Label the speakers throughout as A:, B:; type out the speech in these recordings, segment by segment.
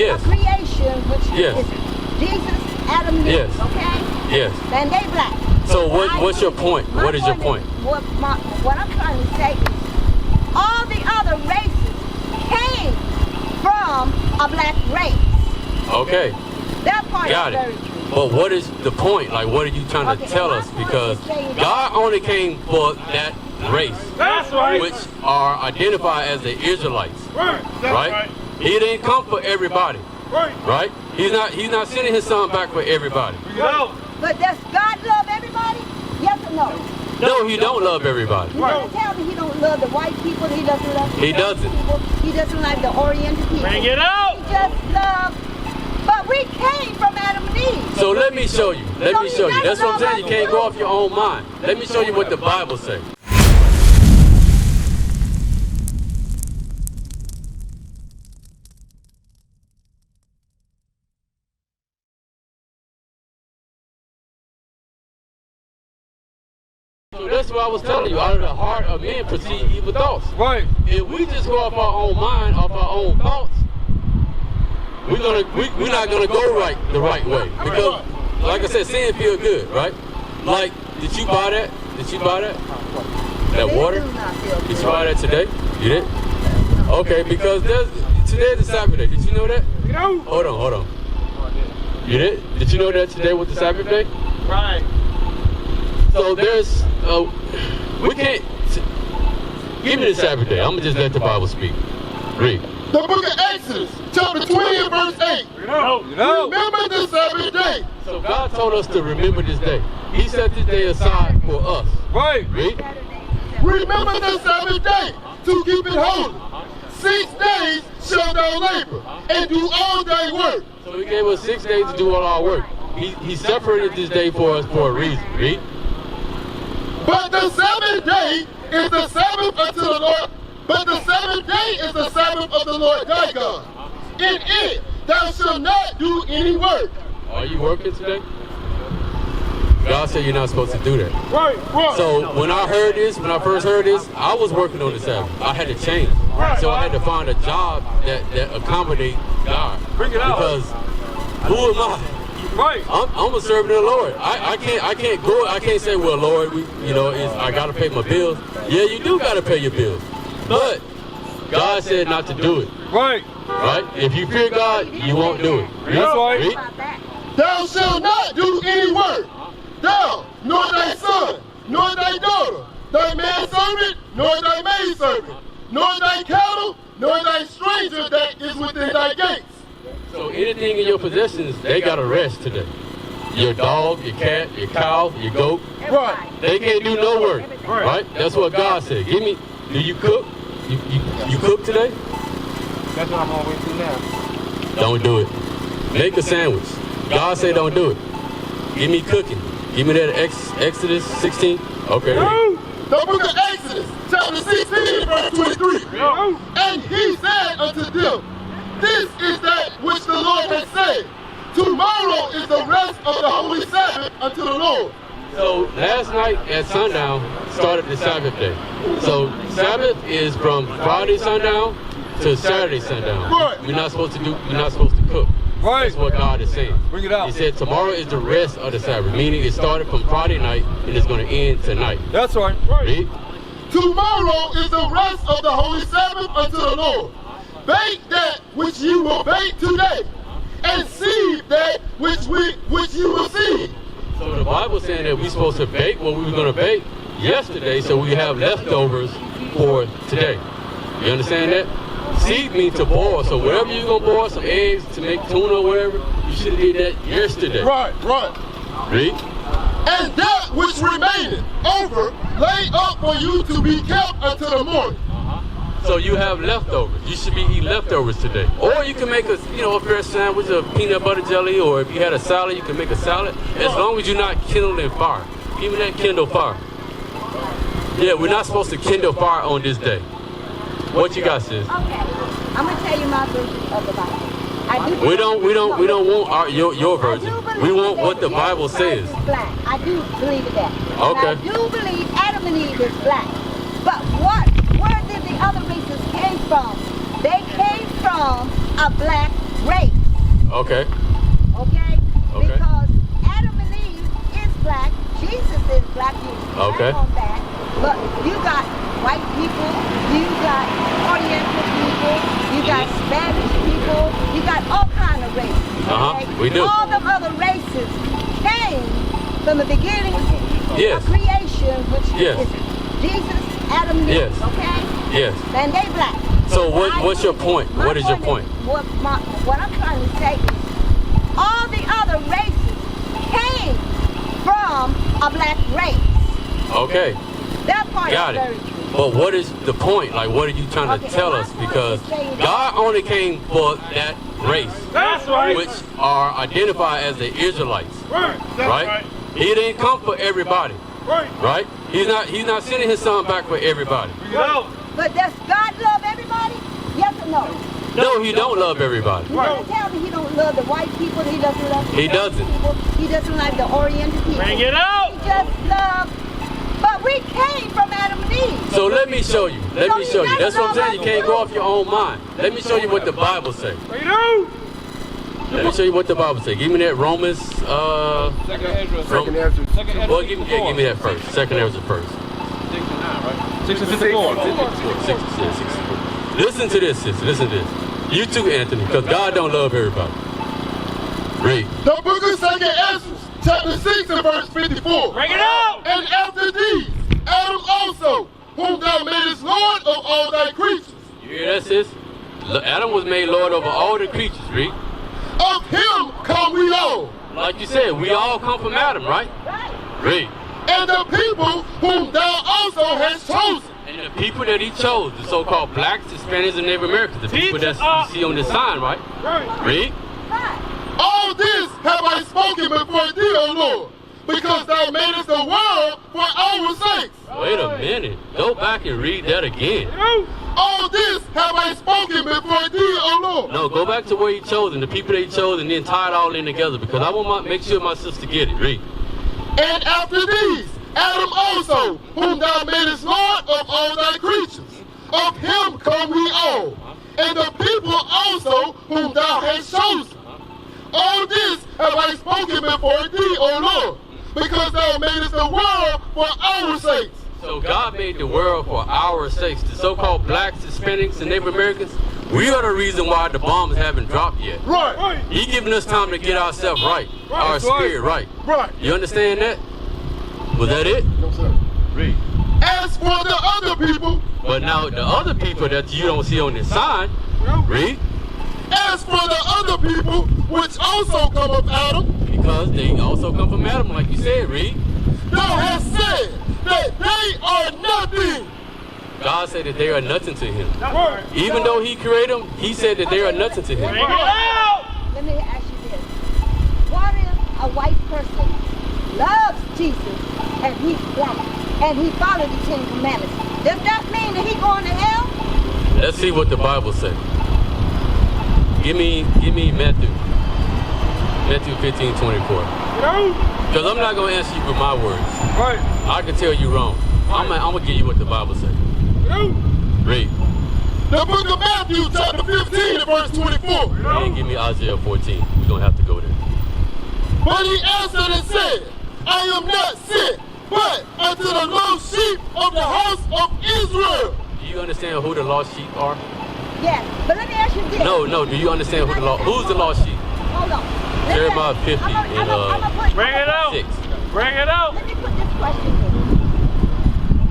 A: Yes.
B: a creation, which
A: Yes.
B: is Jesus, Adam, and Eve,
A: Yes.
B: okay?
A: Yes.
B: And they black.
A: So what's your point? What is your point?
B: What I'm trying to say is, all the other races came from a black race.
A: Okay.
B: That part
A: Got
B: is very
A: it.
B: true.
A: But what is the point? Like, what are you trying to tell us? Because God only came for that race.
C: That's right.
A: Which are identified as the Israelites. Right? He didn't come for everybody. Right? He's not sending his son back for everybody.
B: But does God love everybody? Yes or no?
A: No, he don't love everybody.
B: You don't tell me he don't love the white people. He doesn't love the
A: He doesn't.
B: people. He doesn't like the Oriental people.
C: Bring it out.
B: He just loves. But we came from Adam and Eve.
A: So let me show you. Let me show you. That's what I'm saying. You can't go off your own mind. Let me show you what the Bible says. So that's what I was telling you. Out of the heart of men proceed evil thoughts.
C: Right.
A: If we just go off our own mind, off our own thoughts, we're not gonna go the right way. Because, like I said, sin feel good, right? Like, did you buy that? Did you buy that? That water? Did you buy that today? You did? Okay, because today is the Sabbath day. Did you know that? Hold on. You did? Did you know that today was the Sabbath day?
C: Right.
A: So there's, we can't, give me the Sabbath day. I'm gonna just let the Bible speak. Read.
D: The book of Exodus, chapter 20 and verse 8. Remember the Sabbath day.
A: So God told us to remember this day. He set this day aside for us.
C: Right.
A: Read.
D: Remember the Sabbath day to keep it holy. 6 days shall thou labor and do all thy work.
A: So he gave us 6 days to do all our work. He separated this day for us for a reason. Read.
D: But the Sabbath day is the Sabbath unto the Lord. But the Sabbath day is the Sabbath of the Lord thy God. In it thou shalt not do any work.
A: Are you working today? God said you're not supposed to do that.
D: Right.
A: So when I first heard this, I was working on the Sabbath. I had to change. So I had to find a job that accommodate God.
C: Bring it out.
A: Because who am I?
C: Right.
A: I'm a servant of the Lord. I can't say, well, Lord, I gotta pay my bills. Yeah, you do gotta pay your bills. But God said not to do it.
C: Right.
A: Right? If you fear God, you won't do it. Read.
C: That's right.
A: Read.
D: Thou shalt not do any work. Thou, nor thy son, nor thy daughter, thy manservant, nor thy maidservant, nor thy cattle, nor thy stranger that is within thy gates.
A: So anything in your possessions, they got to rest today. Your dog, your cat, your cow, your goat.
D: Right.
A: They can't do no work. Right? That's what God said. Do you cook? You cook today?
C: That's what I'm on way to now.
A: Don't do it. Make a sandwich. God said don't do it. Give me cooking. Give me that Exodus 16. Okay.
D: The book of Exodus, chapter 16, verse 23. And he said unto them, this is that which the Lord has said. Tomorrow is the rest of the holy Sabbath unto the Lord.
A: So last night at sundown started the Sabbath day. So Sabbath is from Friday sundown to Saturday sundown.
D: Right.
A: We're not supposed to cook.
C: Right.
A: That's what God is saying.
C: Bring it out.
A: He said tomorrow is the rest of the Sabbath, meaning it started from Friday night and it's going to end tonight.
C: That's right.
A: Read.
D: Tomorrow is the rest of the holy Sabbath unto the Lord. Bake that which you will bake today, and seed that which you will seed.
A: So the Bible's saying that we're supposed to bake what we were going to bake yesterday, so we have leftovers for today. You understand that? Seed means to boil. So whatever you're going to boil, some eggs to make tuna or whatever, you should have did that yesterday.
D: Right.
A: Read.
D: And that which remaineth over, lay up for you to be kept until the morning.
A: So you have leftovers. You should be eating leftovers today. Or you can make a fresh sandwich of peanut butter jelly, or if you had a salad, you can make a salad. As long as you're not kindling fire. Give me that kindle fire. Yeah, we're not supposed to kindle fire on this day. What you got, sis?
B: Okay, I'm gonna tell you my version of the Bible.
A: We don't want your version. We want what the Bible says.
B: Black. I do believe in that.
A: Okay.
B: And I do believe Adam and Eve is black. But where did the other races came from? They came from a black race.
A: Okay.
B: Okay?
A: Okay.
B: Because Adam and Eve is black, Jesus is black, you
A: Okay.
B: on that. But you got white people, you got Oriental people, you got Spanish people, you got all kind of races. Okay?
A: We do.
B: All them other races came from the beginning
A: Yes.
B: of creation, which
A: Yes.
B: is Jesus, Adam, and Eve.
A: Yes.
B: Okay?
A: Yes.
B: And they black.
A: So what's your point? What is your point?
B: What I'm trying to say is all the other races came from a black race.
A: Okay.
B: That part
A: Got
B: is
A: it.
B: very true.
A: But what is the point? Like, what are you trying to
B: Okay,
A: tell
B: my
A: us?
B: point
A: Because
B: is saying that-
A: God only came for that race,
C: That's right.
A: which are identified as the Israelites,
C: Right. That's
A: right? He didn't come for everybody,
C: Right.
A: right? He's not sending his son back for everybody.
C: Bring it out.
B: But does God love everybody? Yes or no?
A: No, he don't love everybody.
B: You don't tell me he don't love the white people, he doesn't love the
A: He
B: Spanish
A: doesn't.
B: people, he doesn't like the Oriental people.
C: Bring it out.
B: He just loves. But we came from Adam and Eve.
A: So let me show you. Let me show you. That's what I'm saying. You can't go off your own mind. Let me show you what the Bible says.
C: Bring it out.
A: Let me show you what the Bible says. Give me that Romans.
C: Second Ezra.
D: Second answer.
A: Well, give me that first. Second Ezra first.
C: 69, right? 64.
A: 64. Listen to this, sister. Listen to this. You too, Anthony, because God don't love everybody. Read.
D: The book of 2 Ezra, chapter 6 and verse 54.
C: Bring it out.
D: And after these, Adam also, whom thou madest Lord of all thy creatures.
A: You hear that, sis? Adam was made Lord over all the creatures, read.
D: Of him come we all.
A: Like you said, we all come from Adam, right?
B: Right.
A: Read.
D: And the people whom thou also hast chosen.
A: And the people that he chose, the so-called blacks, Hispanics, and Native Americans, the people that you see on this sign, right?
C: Right.
A: Read.
B: Right.
D: All this have I spoken before thee, O Lord, because thou madest the world for our sakes.
A: Wait a minute. Go back and read that again.
D: All this have I spoken before thee, O Lord.
A: No, go back to where he chose and the people that he chose and then tie it all in together because I want make sure my sister get it. Read.
D: And after these, Adam also, whom thou madest Lord of all thy creatures. Of him come we all. And the people also, whom thou hast chosen. All this have I spoken before thee, O Lord, because thou madest the world for our sakes.
A: So God made the world for our sakes. The so-called blacks, Hispanics, and Native Americans, we are the reason why the bombs haven't dropped yet.
D: Right,
A: He giving us time to get ourselves right, our spirit right.
D: right.
A: You understand that? Was that it?
D: No, sir.
A: Read.
D: As for the other people,
A: But now the other people that you don't see on this sign, read,
D: as for the other people, which also come of Adam,
A: because they also come from Adam, like you said, read.
D: thou hast said that they are nothing.
A: God said that they are nothing to him.
C: Right.
A: Even though he created them, he said that they are nothing to him.
C: Bring it out.
B: Let me ask you this. What if a white person loves Jesus and he's black and he followed the 10 Commandments? Does that mean that he's going to hell?
A: Let's see what the Bible says. Give me Matthew 15:24. Because I'm not going to answer you with my words.
C: Right.
A: I can tell you wrong. I'm going to give you what the Bible says. Read.
D: The book of Matthew, chapter 15, and verse 24.
A: And give me Isaiah 14. We're going to have to go there.
D: But he answered and said, I am not sent, but unto the lost sheep of the house of Israel.
A: Do you understand who the lost sheep are?
B: Yes. But let me ask you this.
A: No. Do you understand who's the lost sheep?
B: Hold on.
A: Jeremiah 50 and
C: Bring it out.
A: 6.
C: Bring it out.
B: Let me put this question to you.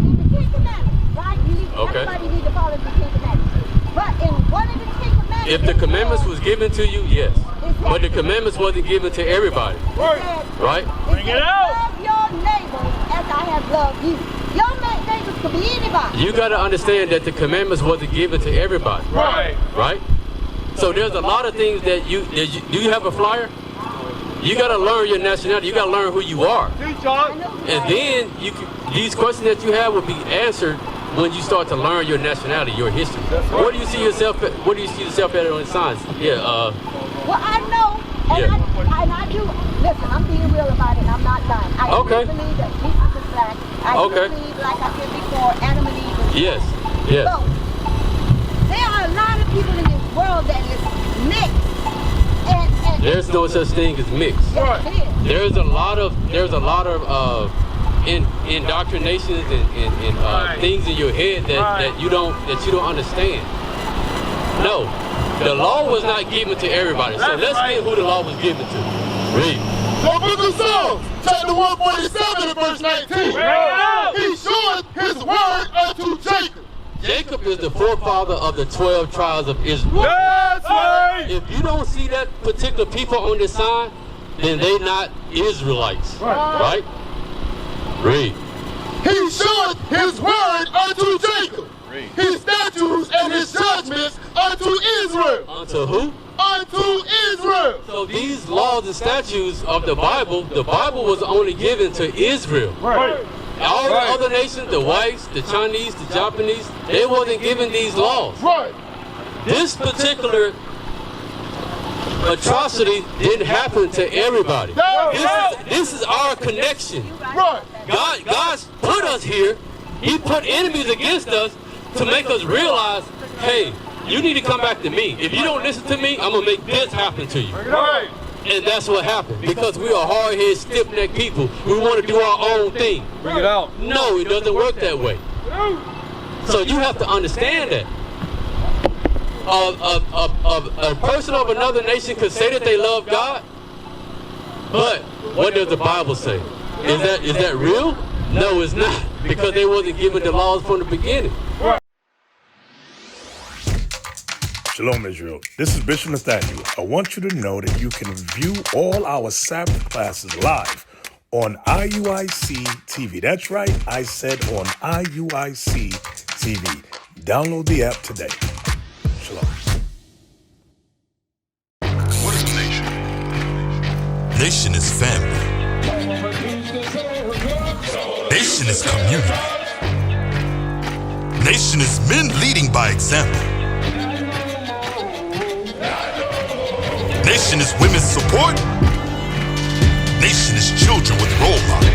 B: In the 10 Commandments, right?
A: Okay.
B: Everybody needs to follow the 10 Commandments. But in one of the 10 Commandments,
A: If the
B: it
A: commandments
B: said-
A: was given to you, yes. But the commandments wasn't given to everybody,
B: it said-
A: right?
C: Bring it out.
B: Love your neighbors as I have loved you. Your neighbors could be anybody.
A: You got to understand that the commandments wasn't given to everybody,
C: Right.
A: right? So there's a lot of things that do you have a flyer? You got to learn your nationality. You got to learn who you are.
C: Teach us.
A: And then these questions that you have will be answered when you start to learn your nationality, your history. What do you see yourself at on the signs? Yeah,
B: Well, I know, and,
A: Yeah.
B: I do. Listen, I'm being real about it, and I'm not lying. I
A: Okay.
B: do believe that Jesus is black. I do
A: Okay.
B: believe, like I said before, Adam and Eve was
A: yes,
B: black.
A: yes.
B: So, there are a lot of people in this world that is mixed
A: There's no such thing as mixed.
B: Yes, it is.
A: There's a lot of indoctrinations and things in your head that you don't understand. No, the law was not given to everybody. So let's see who the law was given to. Read.
D: The book of Psalms, chapter 147 and verse 19. He showed his word unto Jacob.
A: Jacob is the forefather of the 12 tribes of Israel.
C: That's right.
A: If you don't see that particular people on this sign, then they not Israelites. Right? Read.
D: He showed his word unto Jacob. His statutes and his judgments unto Israel.
A: Unto who?
D: Unto Israel.
A: So these laws and statutes of the Bible was only given to Israel.
C: Right.
A: All the other nations, the whites, the Chinese, the Japanese, they wasn't given these laws.
D: Right.
A: This particular atrocity didn't happen to everybody. This is our connection.
D: Right.
A: God's put us here. He put enemies against us to make us realize, hey, you need to come back to me. If you don't listen to me, I'm going to make this happen to you.
C: Right.
A: And that's what happened. Because we are hard-headed, stiff-necked people. We want to do our own thing.
C: Bring it out.
A: No, it doesn't work that way. So you have to understand that. A person of another nation could say that they love God, but what does the Bible say? Is that real? No, it's not, because they wasn't given the laws from the beginning.
E: Shalom, Israel. This is Bishop Nathaniel. I want you to know that you can view all our Sabbath classes live on IUIC TV. That's right, I said on IUIC TV. Download the app today. Shalom.
F: What is a nation? Nation is family. Nation is community. Nation is men leading by example. Nation is women's support. Nation is children with role models.